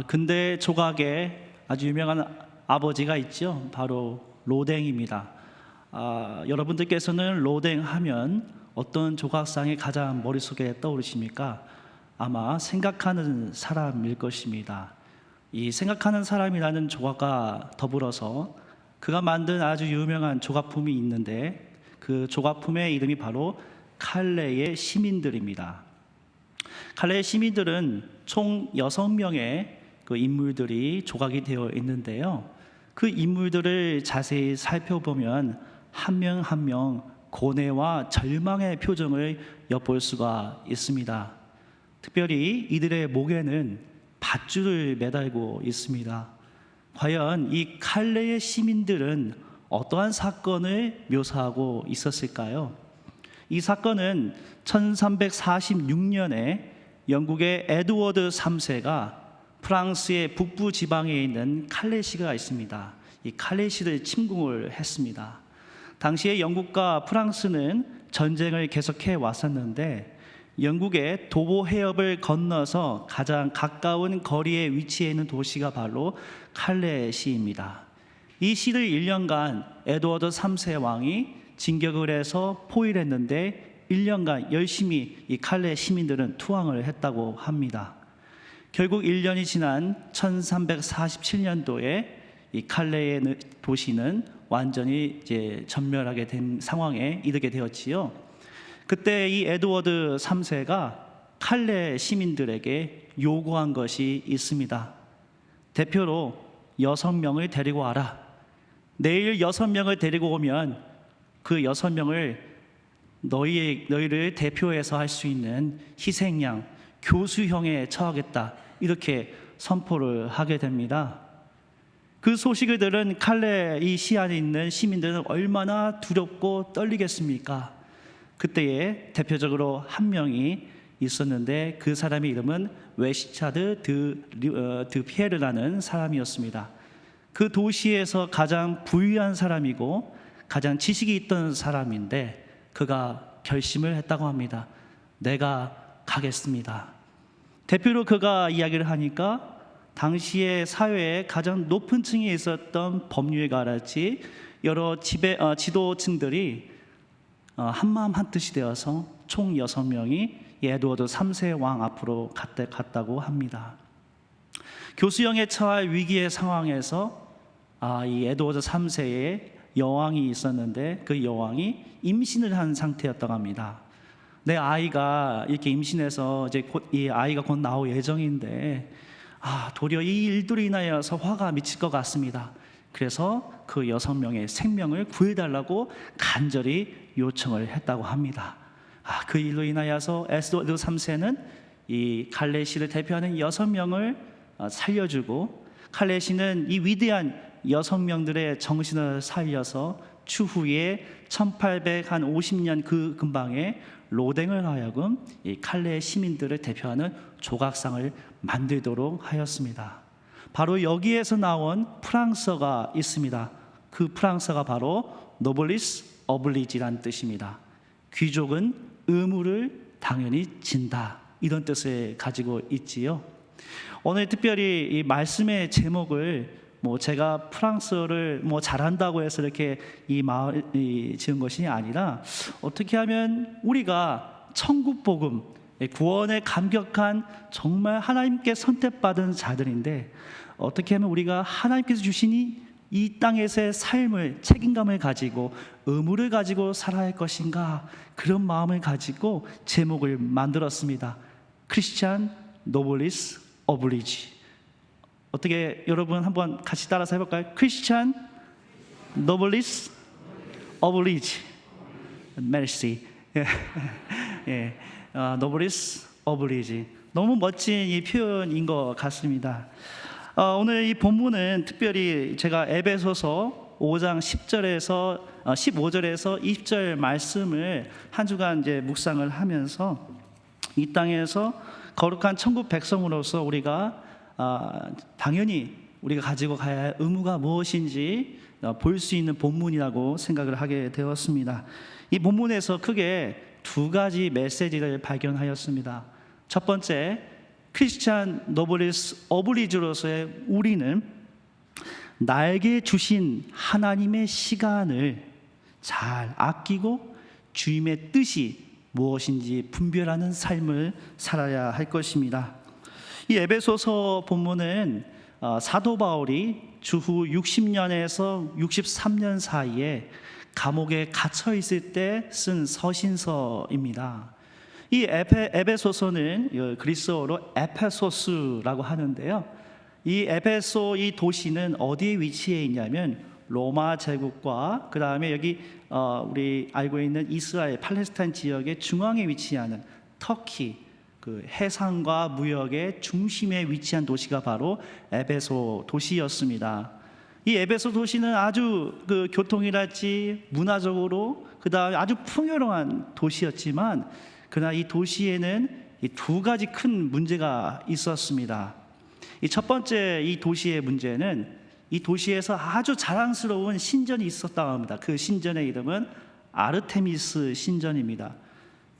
근대 조각의 아주 유명한 아버지가 있죠. 바로 로댕입니다. 여러분들께서는 로댕 하면 어떤 조각상이 가장 머릿속에 떠오르십니까? 아마 생각하는 사람일 것입니다. 이 생각하는 사람이라는 조각과 더불어서 그가 만든 아주 유명한 조각품이 있는데, 그 조각품의 이름이 바로 칼레의 시민들입니다. 칼레의 시민들은 총 6명의 그 인물들이 조각이 되어 있는데요, 그 인물들을 자세히 살펴보면 한 명 한 명 고뇌와 절망의 표정을 엿볼 수가 있습니다. 특별히 이들의 목에는 밧줄을 매달고 있습니다. 과연 이 칼레의 시민들은 어떠한 사건을 묘사하고 있었을까요? 이 사건은 1346년에 영국의 에드워드 3세가 프랑스의 북부 지방에 있는 칼레시가 있습니다. 이 칼레시를 침공을 했습니다. 당시에 영국과 프랑스는 전쟁을 계속해 왔었는데, 영국의 도보 해협을 건너서 가장 가까운 거리에 위치해 있는 도시가 바로 칼레시입니다. 이 시를 1년간 에드워드 3세 왕이 진격을 해서 포위했는데 1년간 열심히 이 칼레 시민들은 투항을 했다고 합니다. 결국 1년이 지난 1347년도에 이 칼레의 도시는 완전히 이제 전멸하게 된 상황에 이르게 되었지요. 그때 이 에드워드 3세가 칼레 시민들에게 요구한 것이 있습니다. 대표로 6명을 데리고 와라. 내일 6명을 데리고 오면 그 6명을 너희를 대표해서 할 수 있는 희생양, 교수형에 처하겠다, 이렇게 선포를 하게 됩니다. 그 소식을 들은 칼레 이 시안에 있는 시민들은 얼마나 두렵고 떨리겠습니까? 그때에 대표적으로 한 명이 있었는데, 그 사람의 이름은 웨시차드 드 피에르라는 사람이었습니다. 그 도시에서 가장 부유한 사람이고 가장 지식이 있던 사람인데, 그가 결심을 했다고 합니다. 내가 가겠습니다. 대표로 그가 이야기를 하니까 당시의 사회의 가장 높은 층에 있었던 법률가랄지 여러 지도층들이 한마음 한뜻이 되어서 총 6명이 에드워드 3세 왕 앞으로 갔다고 합니다. 교수형에 처할 위기의 상황에서 이 에드워드 3세의 여왕이 있었는데, 그 여왕이 임신을 한 상태였다고 합니다. 내 아이가 이렇게 임신해서 이제 이 아이가 곧 나올 예정인데, 도리어 이 일들로 인하여서 화가 미칠 것 같습니다. 그래서 그 6명의 생명을 구해달라고 간절히 요청을 했다고 합니다. 그 일로 인하여서 에드워드 3세는 이 칼레시를 대표하는 6명을 살려주고, 칼레시는 이 위대한 6명들의 정신을 살려서 추후에 1850년 그 근방에 로댕을 하여금 이 칼레 시민들을 대표하는 조각상을 만들도록 하였습니다. 바로 여기에서 나온 프랑스어가 있습니다. 그 프랑스어가 바로 노블리스 어블리지란 뜻입니다. 귀족은 의무를 당연히 진다, 이런 뜻을 가지고 있지요. 오늘 특별히 이 말씀의 제목을 제가 프랑스어를 잘한다고 해서 이렇게 지은 것이 아니라, 어떻게 하면 우리가 천국 복음, 구원에 감격한 정말 하나님께 선택받은 자들인데, 어떻게 하면 우리가 하나님께서 주신 이 땅에서의 삶을, 책임감을 가지고 의무를 가지고 살아야 할 것인가, 그런 마음을 가지고 제목을 만들었습니다. 크리스찬 노블리스 어블리지. 어떻게 여러분 한번 같이 따라서 해볼까요? 크리스찬 노블리스 어블리지 메르시. 노블리스 어블리지, 너무 멋진 이 표현인 것 같습니다. 오늘 이 본문은 특별히 제가 에베소서 5장 10절에서 15절에서 20절 말씀을 한 주간 이제 묵상을 하면서, 이 땅에서 거룩한 천국 백성으로서 우리가 당연히 우리가 가지고 가야 할 의무가 무엇인지 볼 수 있는 본문이라고 생각을 하게 되었습니다. 이 본문에서 크게 2가지 메시지를 발견하였습니다. 첫 번째, 크리스찬 노블리스 어블리주로서의 우리는 나에게 주신 하나님의 시간을 잘 아끼고 주님의 뜻이 무엇인지 분별하는 삶을 살아야 할 것입니다. 이 에베소서 본문은 사도 바울이 주후 60년에서 63년 사이에 감옥에 갇혀 있을 때 쓴 서신서입니다. 이 에베소서는 그리스어로 에페소스라고 하는데요. 이 에베소 이 도시는 어디에 위치해 있냐면 로마 제국과 그 다음에 여기 우리 알고 있는 이스라엘 팔레스타인 지역의 중앙에 위치하는 터키 그 해상과 무역의 중심에 위치한 도시가 바로 에베소 도시였습니다. 이 에베소 도시는 아주 그 교통이랄지 문화적으로 그 다음에 아주 풍요로운 도시였지만 그러나 이 도시에는 이 두 가지 큰 문제가 있었습니다. 이 첫 번째 이 도시의 문제는 이 도시에서 아주 자랑스러운 신전이 있었다고 합니다. 그 신전의 이름은 아르테미스 신전입니다.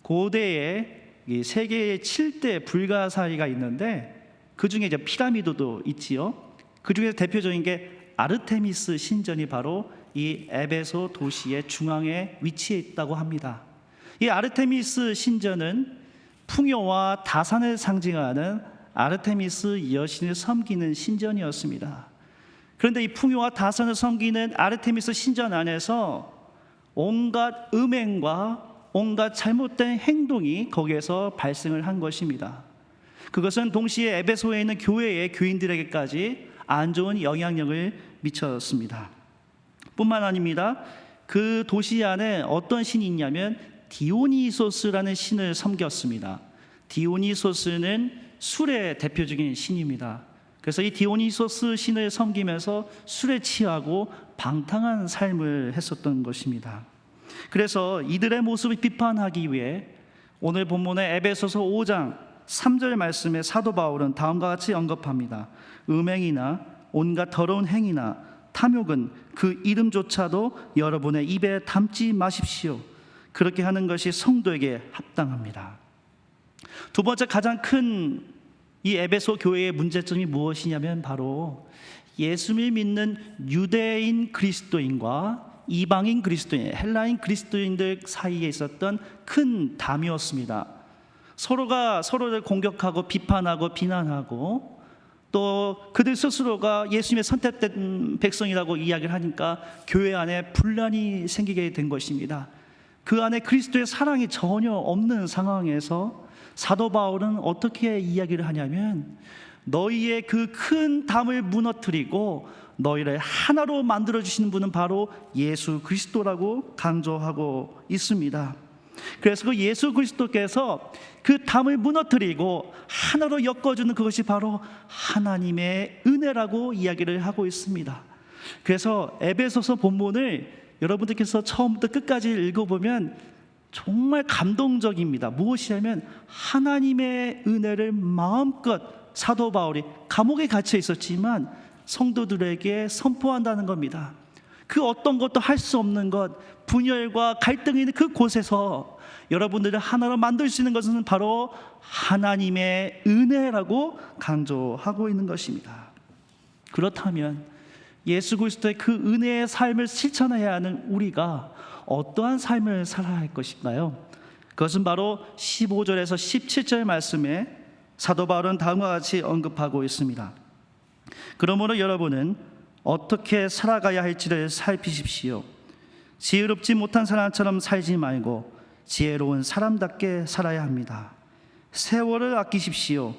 고대에 이 세계의 7대 불가사리가 있는데 그 중에 이제 피라미드도 있지요. 그 중에서 대표적인 게 아르테미스 신전이 바로 이 에베소 도시의 중앙에 위치해 있다고 합니다. 이 아르테미스 신전은 풍요와 다산을 상징하는 아르테미스 여신을 섬기는 신전이었습니다. 그런데 이 풍요와 다산을 섬기는 아르테미스 신전 안에서 온갖 음행과 온갖 잘못된 행동이 거기에서 발생을 한 것입니다. 그것은 동시에 에베소에 있는 교회의 교인들에게까지 안 좋은 영향력을 미쳤습니다. 뿐만 아닙니다. 그 도시 안에 어떤 신이 있냐면 디오니소스라는 신을 섬겼습니다. 디오니소스는 술의 대표적인 신입니다. 그래서 이 디오니소스 신을 섬기면서 술에 취하고 방탕한 삶을 했었던 것입니다. 그래서 이들의 모습을 비판하기 위해 오늘 본문의 에베소서 5장 3절 말씀에 사도 바울은 다음과 같이 언급합니다. 음행이나 온갖 더러운 행위나 탐욕은 그 이름조차도 여러분의 입에 담지 마십시오. 그렇게 하는 것이 성도에게 합당합니다. 두 번째 가장 큰 이 에베소 교회의 문제점이 무엇이냐면 바로 예수를 믿는 유대인 그리스도인과 이방인 그리스도인, 헬라인 그리스도인들 사이에 있었던 큰 담이었습니다. 서로가 서로를 공격하고 비판하고 비난하고 또 그들 스스로가 예수님의 선택된 백성이라고 이야기를 하니까 교회 안에 분란이 생기게 된 것입니다. 그 안에 그리스도의 사랑이 전혀 없는 상황에서 사도 바울은 어떻게 이야기를 하냐면 너희의 그 큰 담을 무너뜨리고 너희를 하나로 만들어주시는 분은 바로 예수 그리스도라고 강조하고 있습니다. 그래서 그 예수 그리스도께서 그 담을 무너뜨리고 하나로 엮어주는 그것이 바로 하나님의 은혜라고 이야기를 하고 있습니다. 그래서 에베소서 본문을 여러분들께서 처음부터 끝까지 읽어보면 정말 감동적입니다. 무엇이냐면 하나님의 은혜를 마음껏 사도 바울이 감옥에 갇혀 있었지만 성도들에게 선포한다는 겁니다. 그 어떤 것도 할 수 없는 것, 분열과 갈등이 있는 그 곳에서 여러분들을 하나로 만들 수 있는 것은 바로 하나님의 은혜라고 강조하고 있는 것입니다. 그렇다면 예수 그리스도의 그 은혜의 삶을 실천해야 하는 우리가 어떠한 삶을 살아야 할 것인가요? 그것은 바로 15절에서 17절 말씀에 사도 바울은 다음과 같이 언급하고 있습니다. 그러므로 여러분은 어떻게 살아가야 할지를 살피십시오. 지혜롭지 못한 사람처럼 살지 말고 지혜로운 사람답게 살아야 합니다. 세월을 아끼십시오.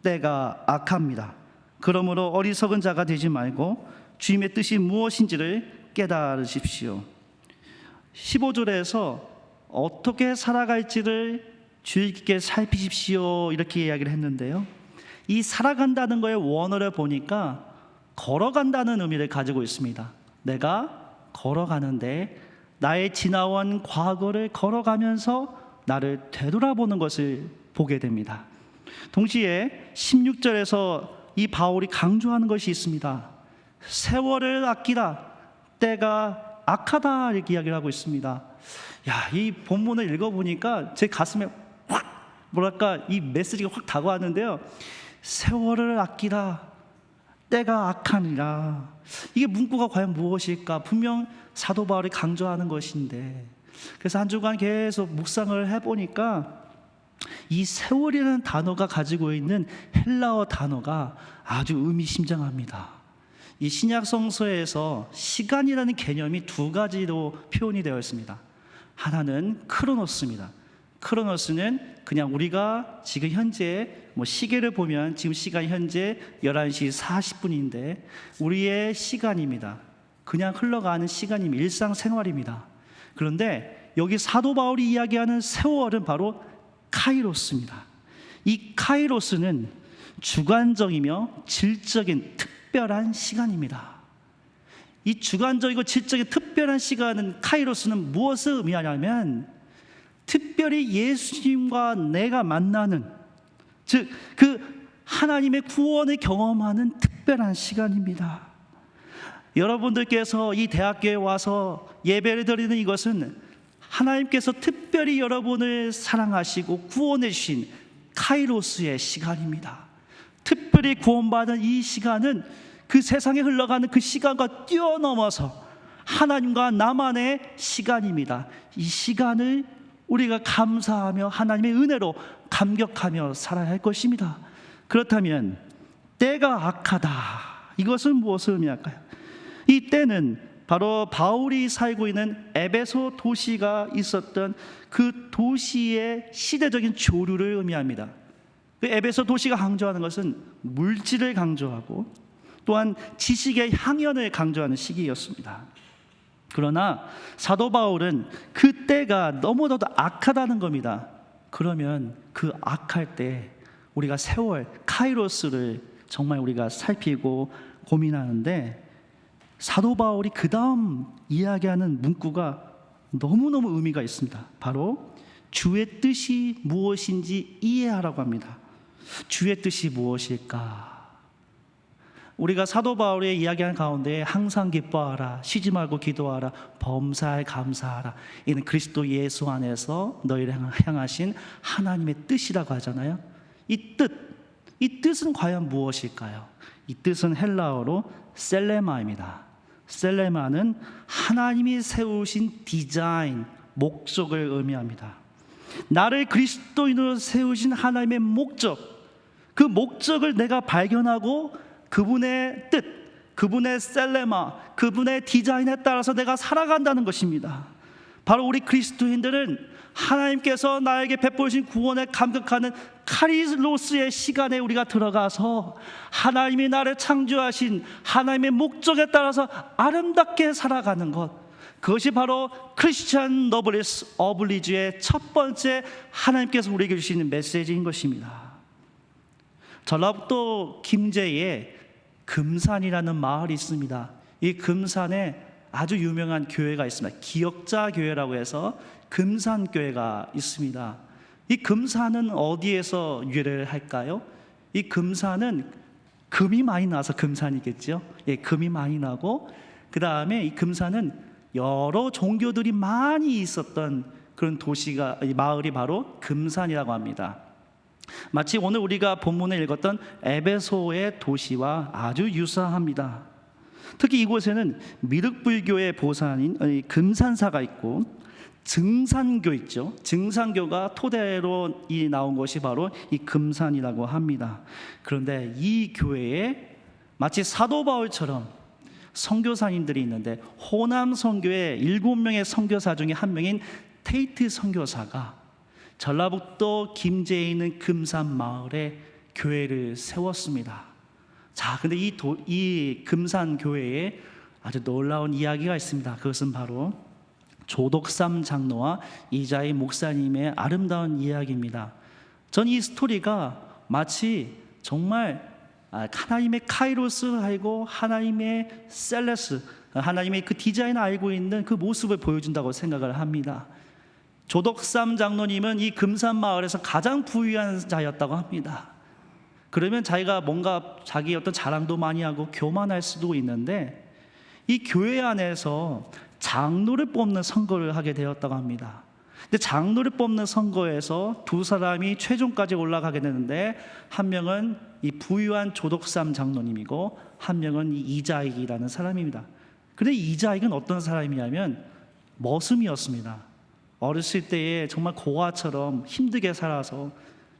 때가 악합니다. 그러므로 어리석은 자가 되지 말고 주님의 뜻이 무엇인지를 깨달으십시오. 15절에서 어떻게 살아갈지를 주의 깊게 살피십시오 이렇게 이야기를 했는데요, 이 살아간다는 거의 원어를 보니까 걸어간다는 의미를 가지고 있습니다. 내가 걸어가는데 나의 지나온 과거를 걸어가면서 나를 되돌아보는 것을 보게 됩니다. 동시에 16절에서 이 바울이 강조하는 것이 있습니다. 세월을 아끼라, 때가 악하다 이렇게 이야기를 하고 있습니다. 이 본문을 읽어보니까 제 가슴에 확 뭐랄까 이 메시지가 확 다가왔는데요. 세월을 아끼라 때가 악하니라. 이게 문구가 과연 무엇일까? 분명 사도 바울이 강조하는 것인데, 그래서 한 주간 계속 묵상을 해보니까 이 세월이라는 단어가 가지고 있는 헬라어 단어가 아주 의미심장합니다. 이 신약 성서에서 시간이라는 개념이 두 가지로 표현이 되어 있습니다. 하나는 크로노스입니다. 크로노스는 그냥 우리가 지금 현재 시계를 보면 지금 시간이 현재 11시 40분인데 우리의 시간입니다. 그냥 흘러가는 시간입니다. 일상생활입니다. 그런데 여기 사도 바울이 이야기하는 세월은 바로 카이로스입니다. 이 카이로스는 주관적이며 질적인 특별한 시간입니다. 이 주관적이고 질적인 특별한 시간은, 카이로스는 무엇을 의미하냐면 특별히 예수님과 내가 만나는, 즉 그 하나님의 구원을 경험하는 특별한 시간입니다. 여러분들께서 이 대학교에 와서 예배를 드리는 이것은 하나님께서 특별히 여러분을 사랑하시고 구원해 주신 카이로스의 시간입니다. 특별히 구원받은 이 시간은 그 세상에 흘러가는 그 시간과 뛰어넘어서 하나님과 나만의 시간입니다. 이 시간을 우리가 감사하며 하나님의 은혜로 감격하며 살아야 할 것입니다. 그렇다면 때가 악하다, 이것은 무엇을 의미할까요? 이 때는 바로 바울이 살고 있는 에베소 도시가 있었던 그 도시의 시대적인 조류를 의미합니다. 그 에베소 도시가 강조하는 것은 물질을 강조하고 또한 지식의 향연을 강조하는 시기였습니다. 그러나 사도 바울은 그 때가 너무나도 악하다는 겁니다. 그러면 그 악할 때 우리가 세월, 카이로스를 정말 우리가 살피고 고민하는데, 사도 바울이 그 다음 이야기하는 문구가 너무너무 의미가 있습니다. 바로 주의 뜻이 무엇인지 이해하라고 합니다. 주의 뜻이 무엇일까? 우리가 사도 바울의 이야기하는 가운데 항상 기뻐하라, 쉬지 말고 기도하라, 범사에 감사하라, 이는 그리스도 예수 안에서 너희를 향하신 하나님의 뜻이라고 하잖아요. 이 뜻은 과연 무엇일까요? 이 뜻은 헬라어로 셀레마입니다. 셀레마는 하나님이 세우신 디자인, 목적을 의미합니다. 나를 그리스도인으로 세우신 하나님의 목적, 그 목적을 내가 발견하고 그분의 뜻, 그분의 셀레마, 그분의 디자인에 따라서 내가 살아간다는 것입니다. 바로 우리 그리스도인들은 하나님께서 나에게 베푸신 구원에 감격하는 카리로스의 시간에 우리가 들어가서 하나님이 나를 창조하신 하나님의 목적에 따라서 아름답게 살아가는 것, 그것이 바로 크리스천 너블리스 어블리주의 첫 번째 하나님께서 우리에게 주시는 메시지인 것입니다. 전라북도 김제에 금산이라는 마을이 있습니다. 이 금산에 아주 유명한 교회가 있습니다. 기역자 교회라고 해서 금산교회가 있습니다. 이 금산은 어디에서 유래를 할까요? 이 금산은 금이 많이 나서 금산이겠죠. 예, 금이 많이 나고, 그 다음에 이 금산은 여러 종교들이 많이 있었던 그런 도시가, 이 마을이 바로 금산이라고 합니다. 마치 오늘 우리가 본문에 읽었던 에베소의 도시와 아주 유사합니다. 특히 이곳에는 미륵불교의 보산인 금산사가 있고 증산교 있죠. 증산교가 토대로 나온 것이 바로 이 금산이라고 합니다. 그런데 이 교회에 마치 사도 바울처럼 선교사님들이 있는데, 호남 선교의 7명의 선교사 중에 한 명인 테이트 선교사가 전라북도 김제에 있는 금산 마을에 교회를 세웠습니다. 자, 근데 이 금산 교회에 아주 놀라운 이야기가 있습니다. 그것은 바로 조덕삼 장로와 이자희 목사님의 아름다운 이야기입니다. 전 이 스토리가 마치 정말 하나님의 카이로스하고 하나님의 셀레스, 하나님의 그 디자인을 알고 있는 그 모습을 보여준다고 생각을 합니다. 조덕삼 장로님은 이 금산 마을에서 가장 부유한 자였다고 합니다. 그러면 자기가 뭔가 자기 어떤 자랑도 많이 하고 교만할 수도 있는데, 이 교회 안에서 장로를 뽑는 선거를 하게 되었다고 합니다. 근데 장로를 뽑는 선거에서 두 사람이 최종까지 올라가게 되는데, 한 명은 이 부유한 조덕삼 장로님이고 한 명은 이 이자익이라는 사람입니다. 근데 이자익은 어떤 사람이냐면 머슴이었습니다. 어렸을 때에 정말 고아처럼 힘들게 살아서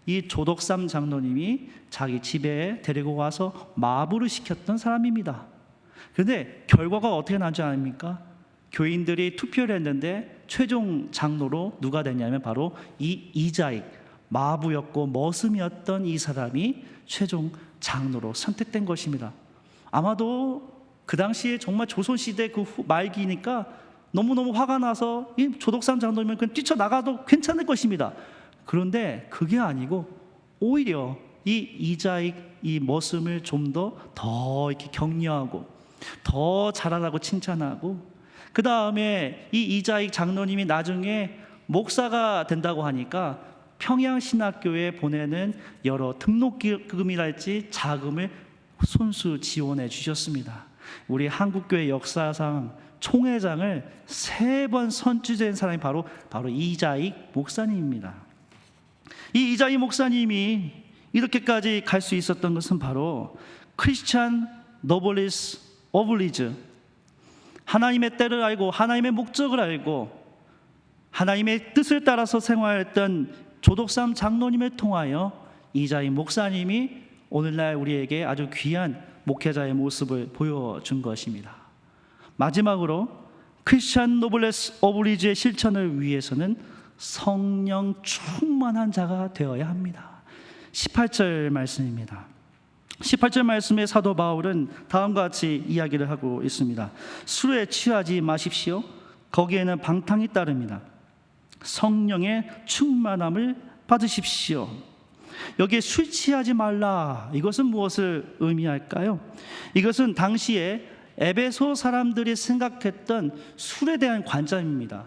이 조덕삼 장로님이 자기 집에 데리고 와서 마부를 시켰던 사람입니다. 그런데 결과가 어떻게 나지 않습니까? 교인들이 투표를 했는데 최종 장로로 누가 됐냐면 바로 이 이자익, 마부였고 머슴이었던 이 사람이 최종 장로로 선택된 것입니다. 아마도 그 당시에 정말 조선시대 그 말기니까 너무너무 화가 나서 이 조덕삼 장로면 그냥 뛰쳐나가도 괜찮을 것입니다. 그런데 그게 아니고 오히려 이 이자익, 이 머슴을 좀 더 이렇게 격려하고 더 잘하라고 칭찬하고, 그 다음에 이 이자익 장로님이 나중에 목사가 된다고 하니까 평양신학교에 보내는 여러 등록금이랄지 자금을 손수 지원해 주셨습니다. 우리 한국교회 역사상 총회장을 3번 선출된 사람이 바로 이자익 목사님입니다. 이 이자익 목사님이 이렇게까지 갈 수 있었던 것은 바로 크리스찬 노블리스 오블리즈, 하나님의 때를 알고 하나님의 목적을 알고 하나님의 뜻을 따라서 생활했던 조덕삼 장로님을 통하여 이자익 목사님이 오늘날 우리에게 아주 귀한 목회자의 모습을 보여준 것입니다. 마지막으로 크리스찬 노블레스 오블리즈의 실천을 위해서는 성령 충만한 자가 되어야 합니다. 18절 말씀입니다. 18절 말씀에 사도 바울은 다음과 같이 이야기를 하고 있습니다. 술에 취하지 마십시오. 거기에는 방탕이 따릅니다. 성령의 충만함을 받으십시오. 여기에 술 취하지 말라, 이것은 무엇을 의미할까요? 이것은 당시에 에베소 사람들이 생각했던 술에 대한 관점입니다.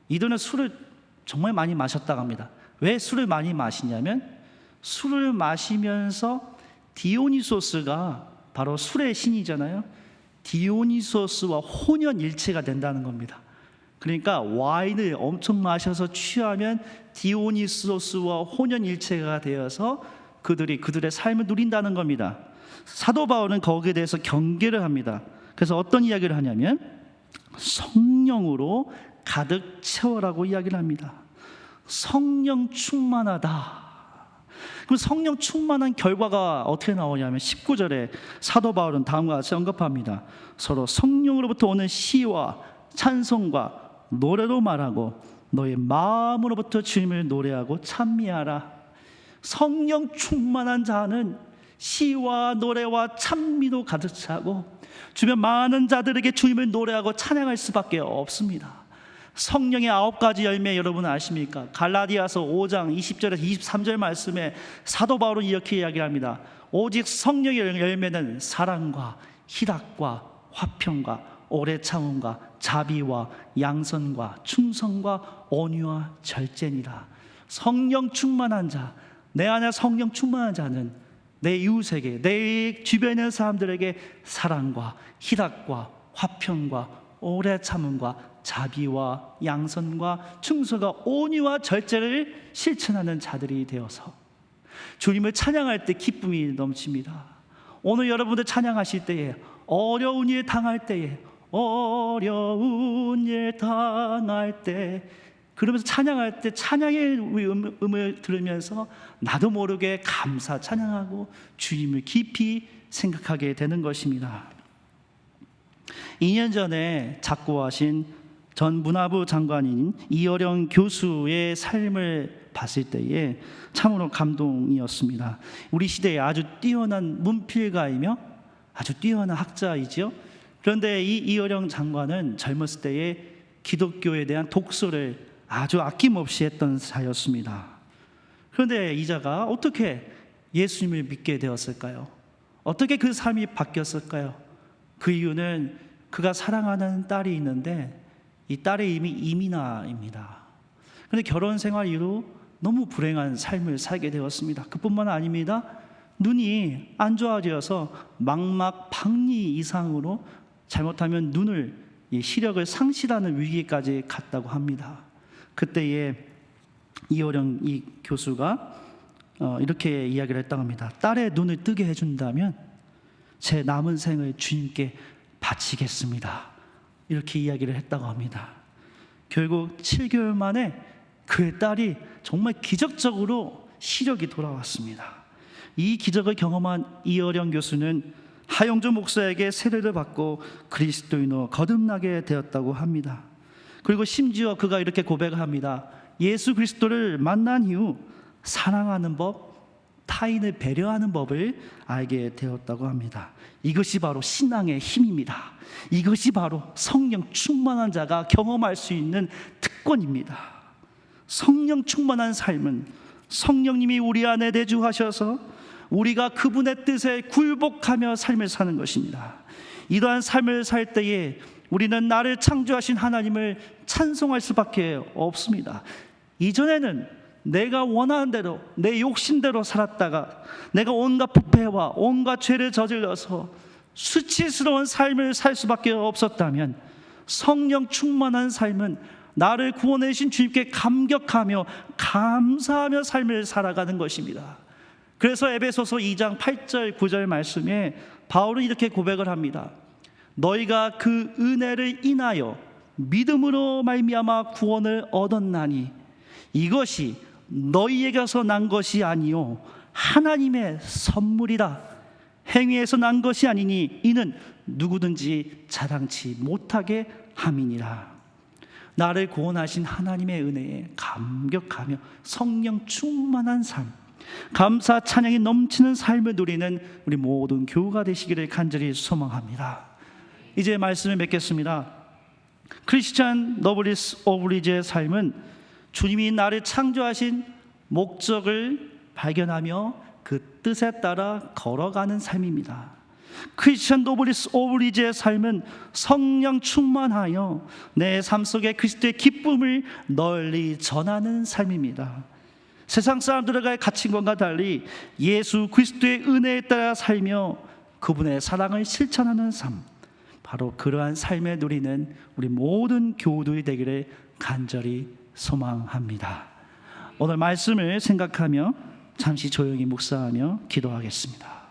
이들은 술을 정말 많이 마셨다고 합니다. 왜 술을 많이 마시냐면 술을 마시면서 디오니소스가 바로 술의 신이잖아요. 디오니소스와 혼연일체가 된다는 겁니다. 그러니까 와인을 엄청 마셔서 취하면 디오니소스와 혼연일체가 되어서 그들의 삶을 누린다는 겁니다. 사도 바울은 거기에 대해서 경계를 합니다. 그래서 어떤 이야기를 하냐면 성령으로 가득 채워라고 이야기를 합니다. 성령 충만하다. 그럼 성령 충만한 결과가 어떻게 나오냐면 19절에 사도 바울은 다음과 같이 언급합니다. 서로 성령으로부터 오는 시와 찬송과 노래로 말하고 너의 마음으로부터 주님을 노래하고 찬미하라. 성령 충만한 자는 시와 노래와 찬미도 가득 차고 주변 많은 자들에게 주님을 노래하고 찬양할 수밖에 없습니다. 성령의 9가지 열매 여러분 아십니까? 갈라디아서 5장 20절에서 23절 말씀에 사도 바울은 이렇게 이야기합니다. 오직 성령의 열매는 사랑과 희락과 화평과 오래 참음과 자비와 양선과 충성과 온유와 절제니라. 성령 충만한 자, 내 안에 성령 충만한 자는 내 이웃에게, 내 주변에 있는 사람들에게 사랑과 희락과 화평과 오래 참음과 자비와 양선과 충성과 온유와 절제를 실천하는 자들이 되어서 주님을 찬양할 때 기쁨이 넘칩니다. 오늘 여러분들 찬양하실 때에 어려운 일 당할 때에 그러면서 찬양할 때 찬양의 음을 들으면서 나도 모르게 감사 찬양하고 주님을 깊이 생각하게 되는 것입니다. 2년 전에 작고하신 전 문화부 장관인 이어령 교수의 삶을 봤을 때에 참으로 감동이었습니다. 우리 시대에 아주 뛰어난 문필가이며 아주 뛰어난 학자이죠. 그런데 이 이어령 장관은 젊었을 때에 기독교에 대한 독서를 아주 아낌없이 했던 자였습니다. 그런데 이 자가 어떻게 예수님을 믿게 되었을까요? 어떻게 그 삶이 바뀌었을까요? 그 이유는 그가 사랑하는 딸이 있는데 이 딸의 이름이 이민아입니다. 그런데 결혼 생활 이후 너무 불행한 삶을 살게 되었습니다. 그뿐만 아닙니다. 눈이 안 좋아져서 망막 박리 이상으로 잘못하면 눈을 시력을 상실하는 위기까지 갔다고 합니다. 그때에 이어령 이 교수가 이렇게 이야기를 했다고 합니다. 딸의 눈을 뜨게 해준다면 제 남은 생을 주님께 바치겠습니다. 이렇게 이야기를 했다고 합니다. 결국 7개월 만에 그의 딸이 정말 기적적으로 시력이 돌아왔습니다. 이 기적을 경험한 이어령 교수는 하영조 목사에게 세례를 받고 그리스도인으로 거듭나게 되었다고 합니다. 그리고 심지어 그가 이렇게 고백을 합니다. 예수 그리스도를 만난 이후 사랑하는 법, 타인을 배려하는 법을 알게 되었다고 합니다. 이것이 바로 신앙의 힘입니다. 이것이 바로 성령 충만한 자가 경험할 수 있는 특권입니다. 성령 충만한 삶은 성령님이 우리 안에 내주하셔서 우리가 그분의 뜻에 굴복하며 삶을 사는 것입니다. 이러한 삶을 살 때에 우리는 나를 창조하신 하나님을 찬송할 수밖에 없습니다. 이전에는 내가 원하는 대로 내 욕심대로 살았다가 내가 온갖 부패와 온갖 죄를 저질러서 수치스러운 삶을 살 수밖에 없었다면 성령 충만한 삶은 나를 구원해 주신 주님께 감격하며 감사하며 삶을 살아가는 것입니다. 그래서 에베소서 2장 8절 9절 말씀에 바울은 이렇게 고백을 합니다. 너희가 그 은혜를 인하여 믿음으로 말미암아 구원을 얻었나니 이것이 너희에게서 난 것이 아니요 하나님의 선물이라. 행위에서 난 것이 아니니 이는 누구든지 자랑치 못하게 함이니라. 나를 구원하신 하나님의 은혜에 감격하며 성령 충만한 삶, 감사 찬양이 넘치는 삶을 누리는 우리 모든 교우가 되시기를 간절히 소망합니다. 이제 말씀을 맺겠습니다. 크리스찬 너블리스 오브리지의 삶은 주님이 나를 창조하신 목적을 발견하며 그 뜻에 따라 걸어가는 삶입니다. 크리스찬 노블리스 오브리지의 삶은 성령 충만하여 내 삶 속에 그리스도의 기쁨을 널리 전하는 삶입니다. 세상 사람들의 가치관과 달리 예수 그리스도의 은혜에 따라 살며 그분의 사랑을 실천하는 삶, 바로 그러한 삶에 누리는 우리 모든 교우들이 되기를 간절히 소망합니다. 오늘 말씀을 생각하며 잠시 조용히 묵상하며 기도하겠습니다.